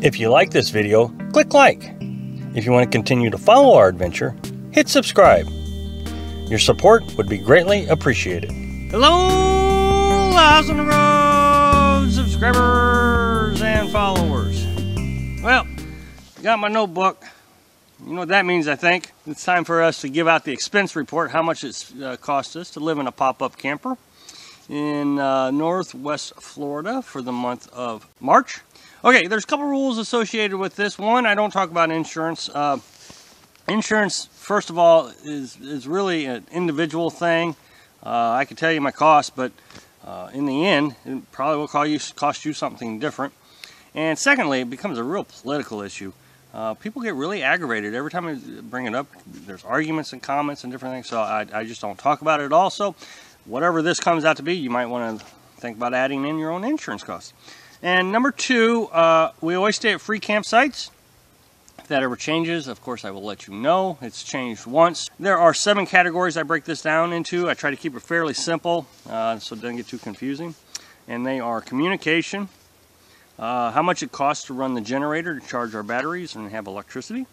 If you like this video, click like. If you want to continue to follow our adventure, hit subscribe. Your support would be greatly appreciated. Hello, Lives on the Road subscribers and followers. Well, got my notebook. You know what that means, I think. It's time for us to give out the expense report, how much it's cost us to live in a pop-up camper in Northwest Florida for the month of March. Okay, there's a couple rules associated with this. One, I don't talk about insurance. Insurance, first of all, is really an individual thing. I can tell you my cost, but in the end, it probably will cost you something different. And secondly, it becomes a real political issue. People get really aggravated every time I bring it up. There's arguments and comments and different things, so I just don't talk about it at all. So whatever this comes out to be, you might want to think about adding in your own insurance costs. And number two, we always stay at free campsites. If that ever changes, of course, I will let you know. It's changed once. There are 7 categories I break this down into. I try to keep it fairly simple so it doesn't get too confusing. And they are communication, how much it costs to run the generator to charge our batteries and have electricity,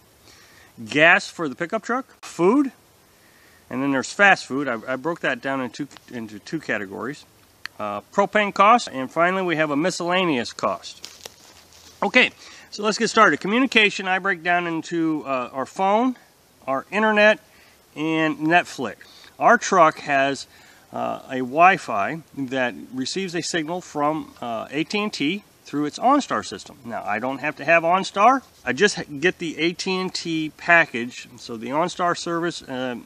gas for the pickup truck, food, and then there's fast food. I broke that down into two categories. Propane cost, and finally we have a miscellaneous cost. Okay, so let's get started. Communication I break down into our phone, our internet, and Netflix. Our truck has a Wi-Fi that receives a signal from AT&T through its OnStar system. Now, I don't have to have OnStar. I just get the AT&T package, so the OnStar service, and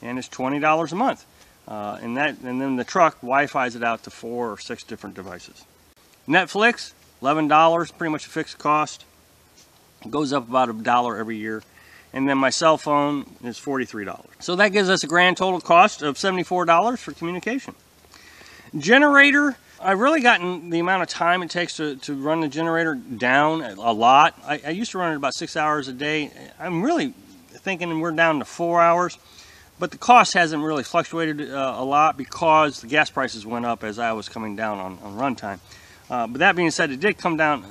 it's $20 a month. And then the truck Wi-Fi's it out to 4 or 6 different devices. Netflix, $11, pretty much a fixed cost. It goes up about $1 every year. And then my cell phone is $43. So that gives us a grand total cost of $74 for communication. Generator, I've really gotten the amount of time it takes to run the generator down a lot. I used to run it about 6 hours a day. I'm really thinking we're down to 4 hours. But the cost hasn't really fluctuated a lot because the gas prices went up as I was coming down on runtime. But that being said, it did come down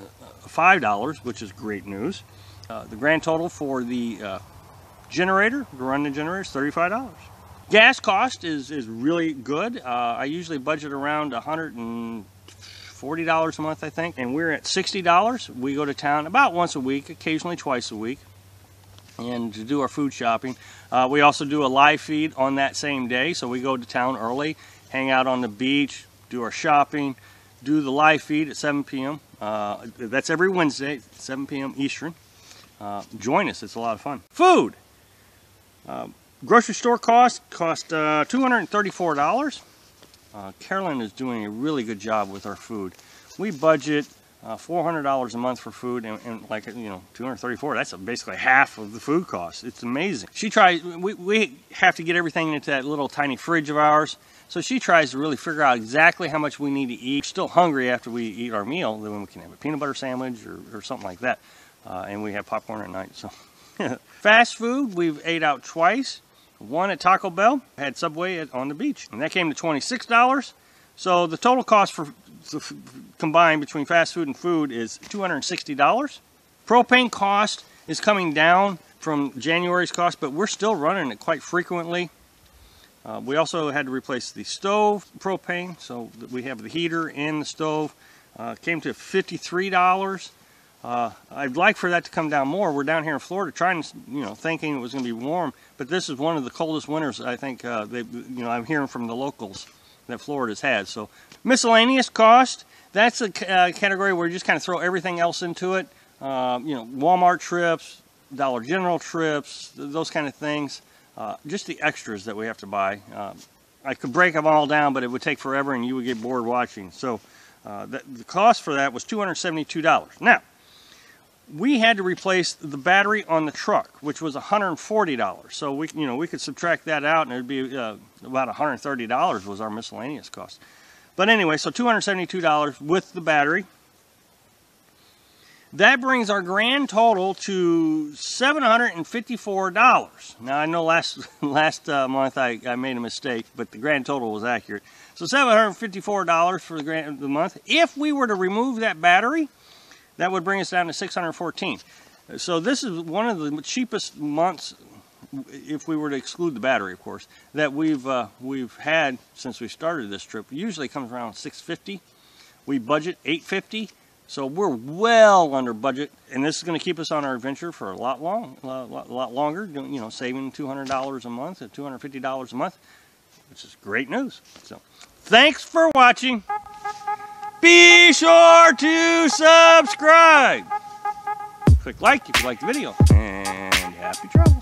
$5, which is great news. The grand total for the generator, to run the generator, is $35. Gas cost is really good. I usually budget around $140 a month, I think. And we're at $60. We go to town about once a week, occasionally twice a week, and to do our food shopping. We also do a live feed on that same day, so we go to town early, hang out on the beach, do our shopping, do the live feed at 7 p.m. That's every Wednesday, 7 p.m. Eastern. Join us, it's a lot of fun. Food. Grocery store cost $234. Carolyn is doing a really good job with our food. We budget $400 a month for food, and like, you know, $234, that's basically half of the food cost. It's amazing. She tries, we have to get everything into that little tiny fridge of ours, so she tries to really figure out exactly how much we need to eat. We're still hungry after we eat our meal, then we can have a peanut butter sandwich or something like that, and we have popcorn at night. So fast food, we've ate out twice. One at Taco Bell, had Subway on the beach, and that came to $26. So the total cost for combined between fast food and food is $260. Propane cost is coming down from January's cost, but we're still running it quite frequently. We also had to replace the stove propane, so we have the heater and the stove. Came to $53. I'd like for that to come down more. We're down here in Florida trying, thinking it was going to be warm, but this is one of the coldest winters I think I'm hearing from the locals that Florida's had. So miscellaneous cost, that's a category where you just kind of throw everything else into it. Walmart trips, Dollar General trips, those kind of things. Just the extras that we have to buy. I could break them all down, but it would take forever and you would get bored watching. So the cost for that was $272. Now, we had to replace the battery on the truck, which was $140. So we could subtract that out, and it'd be about $130 was our miscellaneous cost. But anyway, so $272 with the battery. That brings our grand total to $754. Now I know last month I made a mistake, but the grand total was accurate. So $754 for the month. If we were to remove that battery, That would bring us down to $614. So this is one of the cheapest months, if we were to exclude the battery, of course, that we've had since we started this trip. It usually comes around $650. We budget $850, so we're well under budget, and this is going to keep us on our adventure for a lot longer. You know, saving $200 a month or $250 a month, which is great news. So, thanks for watching. Be sure to subscribe. Click like if you like the video, and happy travel.